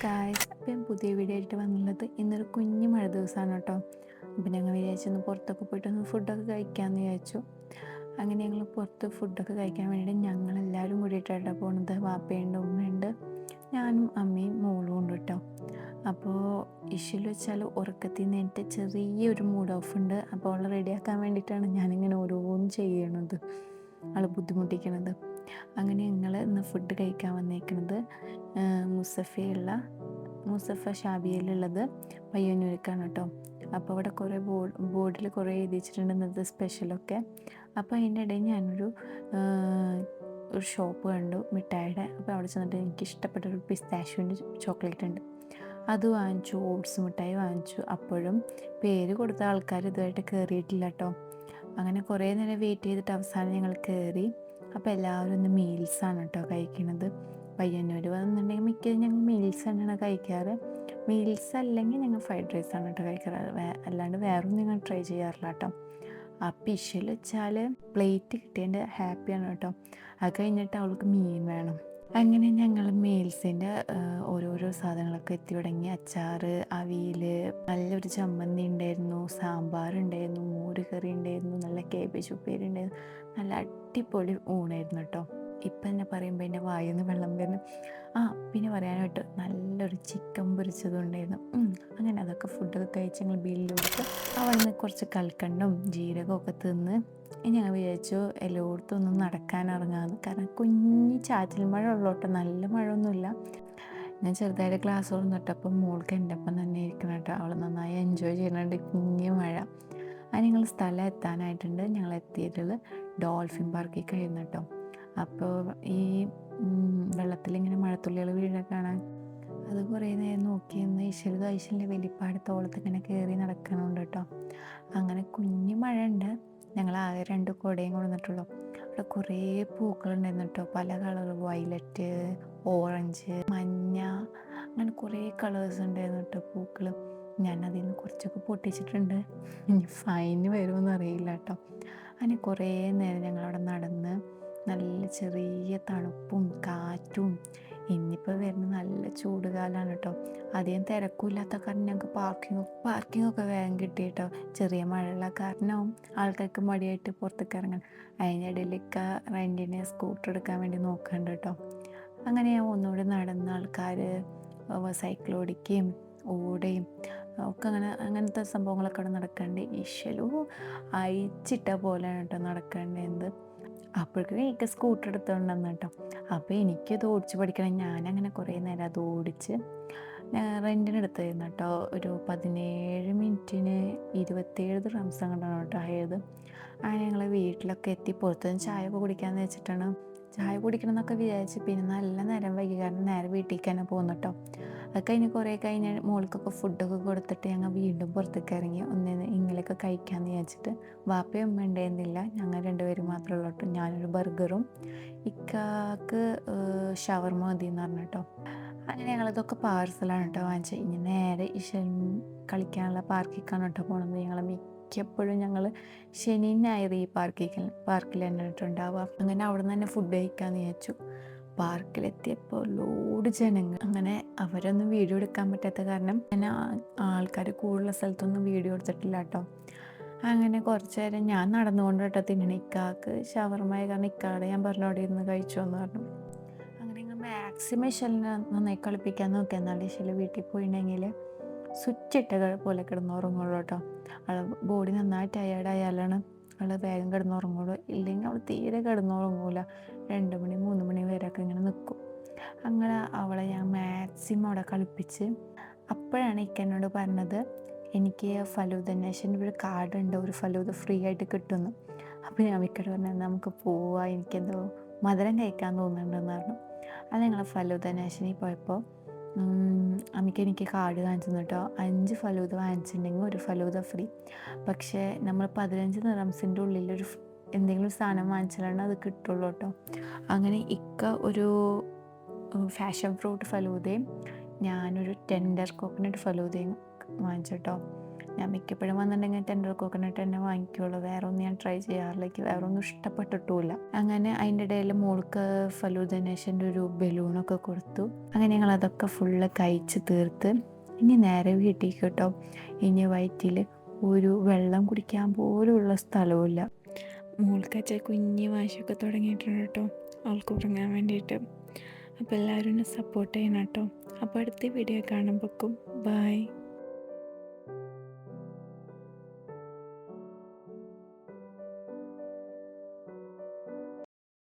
Guys, അപ്പം ഞാൻ പുതിയ വീഡിയോ ആയിട്ട് വന്നുള്ളത് ഇന്നൊരു കുഞ്ഞു മഴ ദിവസമാണ് കേട്ടോ. അപ്പം ഞങ്ങൾ വിചാരിച്ചൊന്ന് പുറത്തൊക്കെ പോയിട്ടൊന്ന് ഫുഡൊക്കെ കഴിക്കാമെന്ന് വിചാരിച്ചു. അങ്ങനെ ഞങ്ങൾ പുറത്ത് ഫുഡൊക്കെ കഴിക്കാൻ വേണ്ടിയിട്ട് ഞങ്ങളെല്ലാവരും കൂടിയിട്ടാണ് പോകുന്നത്. വാപ്പയുണ്ട്, ഉമ്മയുണ്ട്, ഞാനും അമ്മയും മോളും ഉണ്ട് കേട്ടോ. അപ്പോൾ ഇഷ്യയിൽ വെച്ചാൽ ഉറക്കത്തിൽ നിന്നിട്ട് ചെറിയൊരു മൂഡ് ഓഫ് ഉണ്ട്. അപ്പോൾ അവളെ റെഡിയാക്കാൻ വേണ്ടിയിട്ടാണ് ഞാനിങ്ങനെ ഓരോന്നും ചെയ്യണത്, അവളെ ബുദ്ധിമുട്ടിക്കണത്. അങ്ങനെ ഞങ്ങൾ ഇന്ന് ഫുഡ് കഴിക്കാൻ വന്നേക്കുന്നത് മുസഫ ഷാബിയയിലുള്ളത് പയ്യന്നൂർക്കാണ് കേട്ടോ. അപ്പോൾ അവിടെ കുറേ ബോർഡിൽ കുറേ എഴുതി വെച്ചിട്ടുണ്ട് ഇന്നത്തെ സ്പെഷ്യലൊക്കെ. അപ്പോൾ അതിൻ്റെ ഇടയിൽ ഞാനൊരു ഷോപ്പ് കണ്ടു മിഠായിയുടെ. അപ്പോൾ അവിടെ ചെന്നിട്ട് എനിക്ക് ഇഷ്ടപ്പെട്ട ഒരു പിസ്താഷ്യൂവിൻ്റെ ചോക്ലേറ്റ് ഉണ്ട്, അത് വാങ്ങിച്ചു. ഓട്സ് മിഠായി വാങ്ങിച്ചു. അപ്പോഴും പേര് കൊടുത്ത ആൾക്കാർ ഇതുമായിട്ട് കയറിയിട്ടില്ല കേട്ടോ. അങ്ങനെ കുറേ നേരം വെയിറ്റ് ചെയ്തിട്ട് അവസാനം ഞങ്ങൾ കയറി. അപ്പോൾ എല്ലാവരും ഒന്ന് മീൽസാണ് കേട്ടോ കഴിക്കുന്നത്. പയ്യന്നൂർ വന്നിട്ടുണ്ടെങ്കിൽ മിക്കതും ഞങ്ങൾ മീൽസ് തന്നെയാണ് കഴിക്കാറ്. മീൽസ് അല്ലെങ്കിൽ ഞങ്ങൾ ഫ്രൈഡ് റൈസാണ് കേട്ടോ കഴിക്കാറ്. അല്ലാണ്ട് വേറൊന്നും ഞങ്ങൾ ട്രൈ ചെയ്യാറില്ല കേട്ടോ. ആ ഫിഷിൽ വെച്ചാൽ പ്ലേറ്റ് കിട്ടിയതിൻ്റെ ഹാപ്പിയാണ് കേട്ടോ. അത് കഴിഞ്ഞിട്ട് അവൾക്ക് മീൻ വേണം. അങ്ങനെ ഞങ്ങൾ മീൽസിൻ്റെ ഓരോരോ സാധനങ്ങളൊക്കെ എത്തി തുടങ്ങി. അച്ചാർ, അവിയൽ, നല്ലൊരു ചമ്മന്തി ഉണ്ടായിരുന്നു, സാമ്പാറുണ്ടായിരുന്നു, മോര് കറി ഉണ്ടായിരുന്നു, നല്ല കേബേജ് ഉപ്പേരി ഉണ്ടായിരുന്നു. നല്ല അടിപൊളി ഊണായിരുന്നു കേട്ടോ. ഇപ്പം തന്നെ പറയുമ്പോൾ എൻ്റെ വായിൽ നിന്ന് വെള്ളം വരുന്നു. പിന്നെ പറയാനായിട്ട് നല്ലൊരു ചിക്കൻ പൊരിച്ചതും ഉണ്ടായിരുന്നു. അങ്ങനെ അതൊക്കെ ഫുഡൊക്കെ കഴിച്ച് ഞങ്ങൾ ബില്ല് കൊടുത്ത് അവിടെ നിന്ന് കുറച്ച് കൽക്കണ്ടും ജീരകവും ഒക്കെ തിന്ന് ഞങ്ങൾ വിചാരിച്ചു എല്ലായിടത്തും ഒന്നും നടക്കാൻ ഇറങ്ങാമെന്ന്. കാരണം കുഞ്ഞി ചാറ്റൽ മഴ ഉള്ളോട്ടെ, നല്ല മഴയൊന്നുമില്ല. ഞാൻ ചെറുതായിട്ട് ക്ലാസ് തുറന്നിട്ടപ്പോൾ മോൾക്ക് എൻ്റെ ഒപ്പം തന്നെ ഇരിക്കണം കേട്ടോ. അവൾ നന്നായി എൻജോയ് ചെയ്യുന്നുണ്ട് കുഞ്ഞു മഴ. അത് ഞങ്ങൾ സ്ഥലം എത്താനായിട്ടുണ്ട്. ഞങ്ങൾ എത്തിയിട്ടുള്ളത് ഡോൾഫിൻ പാർക്കിൽ കഴിയുന്നു കേട്ടോ. അപ്പോൾ ഈ വെള്ളത്തിലിങ്ങനെ മഴത്തുള്ളികൾ വീഴാൻ കാണാൻ അത് കുറേ നേരം നോക്കിയെന്ന് ഐശ്വര്യൻ്റെ വലിപ്പാട് തോളത്ത് ഇങ്ങനെ കയറി നടക്കണുണ്ട് കേട്ടോ. അങ്ങനെ കുഞ്ഞു മഴ ഉണ്ട്. ഞങ്ങൾ ആകെ 2 കുടയും കൊണ്ടുവന്നിട്ടുള്ളൂ. അവിടെ കുറേ പൂക്കളുണ്ടായിരുന്നു കേട്ടോ. പല കളർ, വയലറ്റ്, ഓറഞ്ച്, മഞ്ഞ, അങ്ങനെ കുറേ കളേഴ്സ് ഉണ്ടായിരുന്നു കേട്ടോ പൂക്കൾ. ഞാനതിൽ നിന്ന് കുറച്ചൊക്കെ പൊട്ടിച്ചിട്ടുണ്ട്. ഇനി ഫൈന് വരുമെന്ന് അറിയില്ല കേട്ടോ. അങ്ങനെ കുറേ നേരം ഞങ്ങളവിടെ നടന്ന് നല്ല ചെറിയ തണുപ്പും കാറ്റും. ഇന്നിപ്പോൾ വരുന്ന നല്ല ചൂട് കാലമാണ് കേട്ടോ. അധികം തിരക്കില്ലാത്ത കാരണം ഞങ്ങൾക്ക് പാർക്കിങ്ങൊക്കെ വേഗം കിട്ടി കേട്ടോ. ചെറിയ മഴയുള്ള കാരണവും ആൾക്കാർക്ക് മടിയായിട്ട് പുറത്തേക്ക് ഇറങ്ങാൻ. അതിനിടയിലേക്ക് റെൻറ്റിന് സ്കൂട്ടർ എടുക്കാൻ വേണ്ടി നോക്കുന്നുണ്ട് കേട്ടോ. അങ്ങനെ ഞാൻ ഒന്നുകൂടി നടന്ന ആൾക്കാർ സൈക്കിൾ ഓടിക്കുകയും ഓടുകയും ഒക്കെ അങ്ങനത്തെ സംഭവങ്ങളൊക്കെ അവിടെ നടക്കാണ്ട്. ഈശ്വലു അയച്ചിട്ട പോലെയാണ് കേട്ടോ നടക്കേണ്ടത്. അപ്പോഴേക്കും എനിക്ക് സ്കൂട്ടർ എടുത്തുകൊണ്ടെന്ന് കേട്ടോ. അപ്പോൾ എനിക്കത് ഓടിച്ച് പഠിക്കണം. ഞാനങ്ങനെ കുറേ നേരം അത് ഓടിച്ച് റെൻറ്റിന് എടുത്തായിരുന്നു കേട്ടോ. ഒരു 17 മിനിറ്റിന് 27 ദിർഹംസ് അങ്ങോട്ടാണ് കേട്ടോ ആയത്. അങ്ങനെ ഞങ്ങൾ വീട്ടിലൊക്കെ എത്തി. പുറത്തുനിന്ന് ചായ ഒക്കെ കുടിക്കാമെന്ന് വെച്ചിട്ടാണ്. ചായ കുടിക്കണം എന്നൊക്കെ വിചാരിച്ച് പിന്നെ നല്ല നേരം വൈകി, കാരണം നേരെ വീട്ടിലേക്ക് തന്നെ പോകുന്നു കേട്ടോ. അത് കഴിഞ്ഞ് കുറേ കഴിഞ്ഞ് മോൾക്കൊക്കെ ഫുഡൊക്കെ കൊടുത്തിട്ട് ഞങ്ങൾ വീണ്ടും പുറത്തേക്ക് ഇറങ്ങി ഇങ്ങനെയൊക്കെ കഴിക്കാമെന്ന് വിചാരിച്ചിട്ട്. വാപ്പയും ഉമ്മ ഉണ്ടായിരുന്നില്ല, ഞങ്ങൾ 2 പേരും മാത്രമേ ഉള്ളൂ കേട്ടോ. ഞാനൊരു ബർഗറും ഇക്കാക്ക് ഷവർമ മതി എന്ന് പറഞ്ഞു കേട്ടോ. അങ്ങനെ ഞങ്ങളിതൊക്കെ പാർസലാണ് കേട്ടോ വാങ്ങിച്ചത്. ഇനി നേരെ കളിക്കാനുള്ള പാർക്കിലേക്കാണ് കേട്ടോ പോകണത്. മിക്കപ്പോഴും ഞങ്ങൾ ശനി ഞായർ ഈ പാർക്കിൽ തന്നെ ഉണ്ടാവുക. അങ്ങനെ അവിടെ നിന്ന് തന്നെ ഫുഡ് കഴിക്കാമെന്ന് വിചാരിച്ചു. പാർക്കിലെത്തിയപ്പോൾ ലോഡ് ജനങ്ങൾ. അങ്ങനെ അവരൊന്നും വീഡിയോ എടുക്കാൻ പറ്റാത്ത കാരണം ഞാൻ ആൾക്കാർ കൂടുതലുള്ള സ്ഥലത്തൊന്നും വീഡിയോ എടുത്തിട്ടില്ല കേട്ടോ. അങ്ങനെ കുറച്ച് നേരം ഞാൻ നടന്നുകൊണ്ട് കേട്ടോ തിന്നണ. ഇക്കാക്ക് ഷവർമായ കാരണം ഇക്കാടെ ഞാൻ പറഞ്ഞു അവിടെ ഇരുന്ന് കഴിച്ചു എന്ന് പറഞ്ഞു. അങ്ങനെ ഞങ്ങൾ മാക്സിമം ഇശലിനെ നന്നായി കളിപ്പിക്കാൻ നോക്കി. എന്നാലും ഇശല് വീട്ടിൽ പോയിട്ടുണ്ടെങ്കിൽ സ്വിച്ച് ഇട്ട പോലെ കിടന്നുറങ്ങുള്ളൂ കേട്ടോ. അവൾ ബോഡി നന്നായി ടയേർഡായാലാണ് അവൾ വേഗം കിടന്നുറങ്ങുള്ളൂ. ഇല്ലെങ്കിൽ അവൾ തീരെ കിടന്നുറങ്ങൂല. 2 മണി 3 മണി വരെയൊക്കെ ഇങ്ങനെ നിൽക്കും. അങ്ങനെ അവളെ ഞാൻ മാക്സിമം അവിടെ കളിപ്പിച്ച്. അപ്പോഴാണ് ഇക്കനോട് പറഞ്ഞത് എനിക്ക് ഫലൂദ നേഷൻ്റെ ഒരു കാർഡുണ്ട്, ഒരു ഫലൂദ ഫ്രീ ആയിട്ട് കിട്ടുമെന്ന്. അപ്പോൾ ഞാൻ ഇക്കയോട് പറഞ്ഞത് നമുക്ക് പോവാം, എനിക്കെന്തോ മധുരം കഴിക്കാൻ തോന്നുന്നുണ്ടെന്ന് പറഞ്ഞു. അത് ഞങ്ങൾ ഫലൂദ നേഷനിൽ പോയപ്പോൾ എനിക്ക് കാർഡ് കാണിച്ചു തന്നു കേട്ടോ. 5 ഫലൂദ വാങ്ങിച്ചിട്ടുണ്ടെങ്കിൽ ഒരു ഫലൂദ ഫ്രീ. പക്ഷേ നമ്മൾ 15 ദിർഹംസിൻ്റെ ഉള്ളിലൊരു എന്തെങ്കിലും സാധനം വാങ്ങിച്ചാലാണ് അത് കിട്ടുള്ളൂ കേട്ടോ. അങ്ങനെ ഇക്ക ഒരു ഫാഷൻ ഫ്രൂട്ട് ഫലൂദയും ഞാനൊരു ടെൻഡർ കോക്കനട്ട് ഫലൂദയും വാങ്ങിച്ചു കേട്ടോ. ഞാൻ മിക്കപ്പോഴും വന്നിട്ടുണ്ടെങ്കിൽ ടെൻഡർ കോക്കനട്ട് തന്നെ വാങ്ങിക്കുള്ളൂ. വേറെ ഒന്നും ഞാൻ ട്രൈ ചെയ്യാറില്ല. എനിക്ക് വേറെ ഒന്നും ഇഷ്ടപ്പെട്ടിട്ടുമില്ല. അങ്ങനെ അതിൻ്റെ ഇടയിൽ മോൾക്ക് ഫലൂദനേഷൻ്റെ ഒരു ബലൂണൊക്കെ കൊടുത്തു. അങ്ങനെ ഞങ്ങൾ അതൊക്കെ ഫുള്ള് കഴിച്ച് തീർത്ത് ഇനി നേരെ വീട്ടിൽ കേട്ടോ. ഇനി വയറ്റിൽ ഒരു വെള്ളം കുടിക്കാൻ പോലുള്ള സ്ഥലവുമില്ല. മോൾക്കച്ച കുഞ്ഞി വാശിയൊക്കെ തുടങ്ങിയിട്ടുണ്ട് കേട്ടോ, അവൾക്ക് ഉറങ്ങാൻ വേണ്ടിയിട്ട്. അപ്പോൾ എല്ലാവരും എന്നെ സപ്പോർട്ട് ചെയ്യണം കേട്ടോ. അപ്പോൾ അടുത്ത വീഡിയോ കാണുമ്പോഴേക്കും ബൈ.